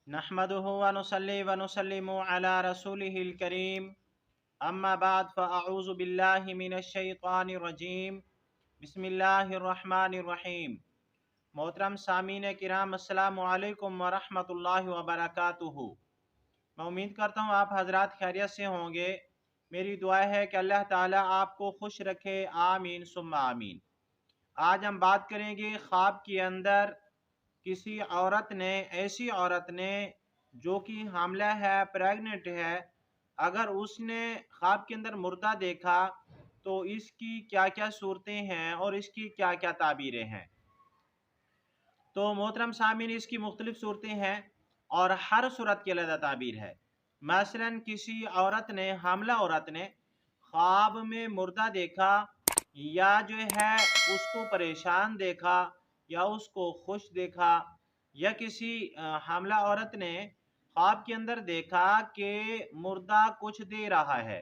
नहमदुहु व नुसल्ली व नुसल्लिमु अला रसूलिहिल करीम अम्मा बाद फ़अऊज़ु बिल्लाहि मिनश शैतानिर रजीम बिस्मिल्लाहिर रहमानिर रहीम। मोहतरम सामीन किराम अस्सलामु अलैकुम व रहमतुल्लाहि व बरकातुहू। मैं उम्मीद करता हूँ आप हजरात खैरियत से होंगे। मेरी दुआ है कि अल्लाह ताला आपको खुश रखे, आमीन सुम्मा आमीन। आज हम बात करेंगे ख्वाब के अंदर किसी औरत ने, ऐसी औरत ने जो कि हामला है, प्रेग्नेंट है, अगर उसने ख्वाब के अंदर मुर्दा देखा तो इसकी क्या क्या सूरतें हैं और इसकी क्या क्या ताबीरें हैं। तो मोहतरम सामीन, इसकी मुख्तलिफ सूरतें हैं और हर सूरत की अलग ताबीर है। मसलन किसी औरत ने, हामला औरत ने ख्वाब में मुर्दा देखा या जो है उसको परेशान देखा या उसको खुश देखा, या किसी हामला औरत ने ख्वाब के अंदर देखा कि मुर्दा कुछ दे रहा है,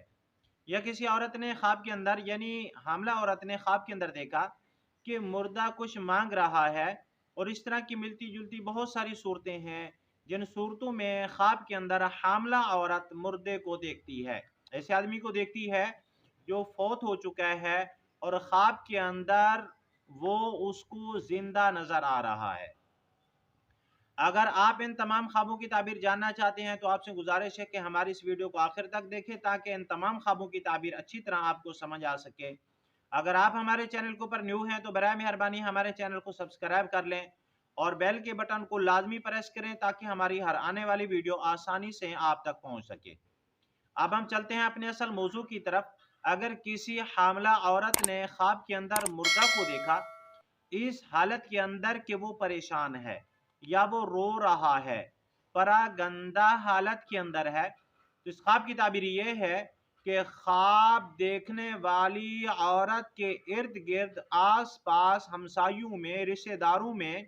या किसी औरत ने ख्वाब के अंदर, यानी हामला औरत ने ख्वाब के अंदर देखा कि मुर्दा कुछ मांग रहा है, और इस तरह की मिलती जुलती बहुत सारी सूरतें हैं जिन सूरतों में ख्वाब के अंदर हामला औरत मुर्दे को देखती है, ऐसे आदमी को देखती है जो फौत हो चुका है और ख्वाब के अंदर वो उसको जिंदा नजर आ रहा है। अगर आप इन तमाम ख्वाबों की ताबीर जानना चाहते हैं तो आपसे गुजारिश है कि हमारी इस वीडियो को आखिर तक देखें ताकि इन तमाम ख्वाबों की ताबीर अच्छी तरह आपको समझ आ सके। अगर आप हमारे चैनल के ऊपर न्यू हैं तो बराए मेहरबानी हमारे चैनल को सब्सक्राइब कर लें और बेल के बटन को लाजमी प्रेस करें ताकि हमारी हर आने वाली वीडियो आसानी से आप तक पहुंच सके। अब हम चलते हैं अपने असल मौजू की तरफ। अगर किसी हामला औरत ने ख्वाब के अंदर मुर्दा को देखा इस हालत के अंदर कि वो परेशान है या वो रो रहा है, परागंदा हालत के अंदर है, तो इस ख्वाब की ताबीर ये है कि ख्वाब देखने वाली औरत के इर्द गिर्द, आस पास, हमसायों में, रिश्तेदारों में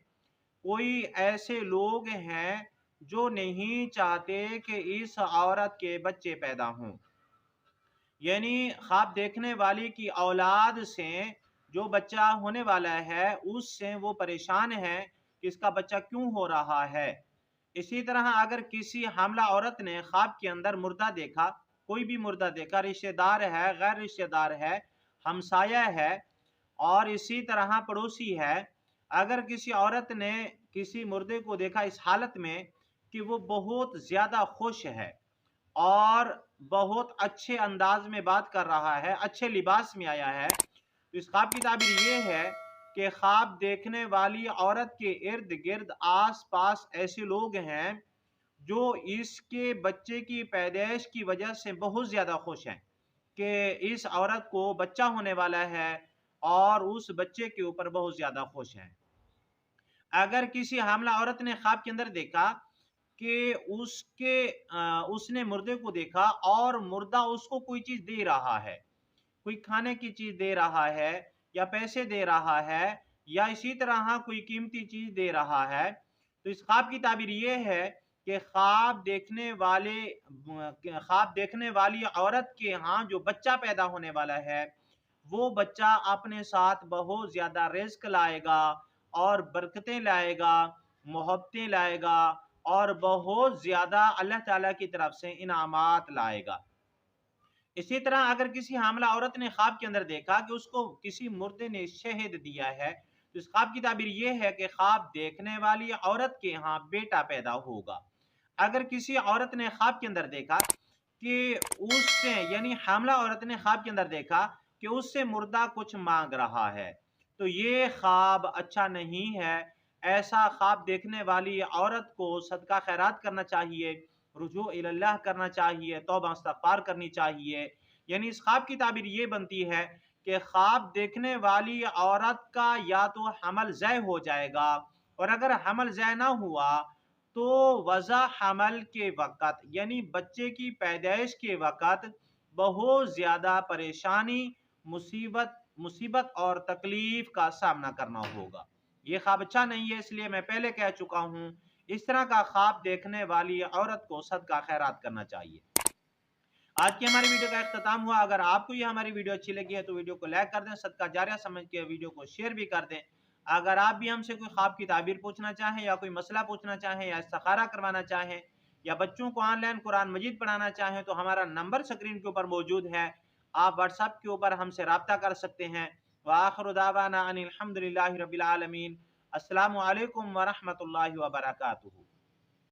कोई ऐसे लोग हैं जो नहीं चाहते कि इस औरत के बच्चे पैदा हों। यानी ख्वाब देखने वाली की औलाद से जो बच्चा होने वाला है उससे वो परेशान है कि इसका बच्चा क्यों हो रहा है। इसी तरह अगर किसी हामला औरत ने ख्वाब के अंदर मुर्दा देखा, कोई भी मुर्दा देखा, रिश्तेदार है, गैर रिश्तेदार है, हमसाया है और इसी तरह पड़ोसी है, अगर किसी औरत ने किसी मुर्दे को देखा इस हालत में कि वो बहुत ज़्यादा खुश है और बहुत अच्छे अंदाज में बात कर रहा है, अच्छे लिबास में आया है, तो इस ख्वाब की ताबीर ये है कि ख्वाब देखने वाली औरत के इर्द गिर्द, आस पास ऐसे लोग हैं जो इसके बच्चे की पैदाइश की वजह से बहुत ज़्यादा खुश हैं कि इस औरत को बच्चा होने वाला है और उस बच्चे के ऊपर बहुत ज़्यादा खुश हैं। अगर किसी हामला औरत ने ख्वाब के अंदर देखा कि उसने मुर्दे को देखा और मुर्दा उसको कोई चीज़ दे रहा है, कोई खाने की चीज़ दे रहा है या पैसे दे रहा है या इसी तरह कोई कीमती चीज़ दे रहा है, तो इस ख्वाब की ताबीर ये है कि ख्वाब देखने वाली औरत के यहाँ जो बच्चा पैदा होने वाला है वो बच्चा अपने साथ बहुत ज़्यादा रिज़्क लाएगा और बरकतें लाएगा, मोहब्बतें लाएगा और बहुत ज़्यादा अल्लाह ताला की तरफ से इनामात लाएगा। इसी तरह अगर किसी हामला औरत ने ख्वाब के अंदर देखा कि उसको किसी मुर्दे ने शहद दिया है, तो इस ख्वाब की ताबीर ये है कि ख्वाब देखने वाली औरत के यहाँ बेटा पैदा होगा। अगर किसी औरत ने ख्वाब के अंदर देखा कि उससे, यानी हामला औरत ने ख्वाब के अंदर देखा कि उससे मुर्दा कुछ मांग रहा है, तो ये ख्वाब अच्छा नहीं है। ऐसा ख्वाब देखने वाली औरत को सदका खैरात करना चाहिए, रुजू इल्लाह करना चाहिए, तौबा इस्तग़फ़ार करनी चाहिए। यानी इस ख्वाब की ताबीर ये बनती है कि ख्वाब देखने वाली औरत का या तो हमल ज़य हो जाएगा, और अगर हमल ज़य ना हुआ तो वज़ा हमल के वक़्त, यानी बच्चे की पैदाइश के वक़्त बहुत ज़्यादा परेशानी, मुसीबत और तकलीफ़ का सामना करना होगा। ये ख्वाब अच्छा नहीं है, इसलिए मैं पहले कह चुका हूँ, इस तरह का ख्वाब देखने वाली औरत को सदका खैरात करना चाहिए। आज की हमारी वीडियो का इख्तिताम हुआ। अगर आपको ये हमारी वीडियो अच्छी लगी है तो वीडियो को लाइक कर दें, सदका जारिया समझ के वीडियो को शेयर भी कर दें। اگر آپ بھی ہم سے کوئی خواب کی تعبیر پوچھنا چاہیں یا کوئی مسئلہ پوچھنا چاہیں یا استخارہ کروانا چاہیں یا بچوں کو آن لائن قرآن مجید پڑھانا چاہیں تو ہمارا نمبر سکرین کے اوپر موجود ہے، آپ واٹس ایپ کے اوپر ہم سے رابطہ کر سکتے ہیں۔ وآخر دعوانا ان الحمد للہ رب العالمین۔ السلام علیکم ورحمۃ اللہ وبرکاتہ۔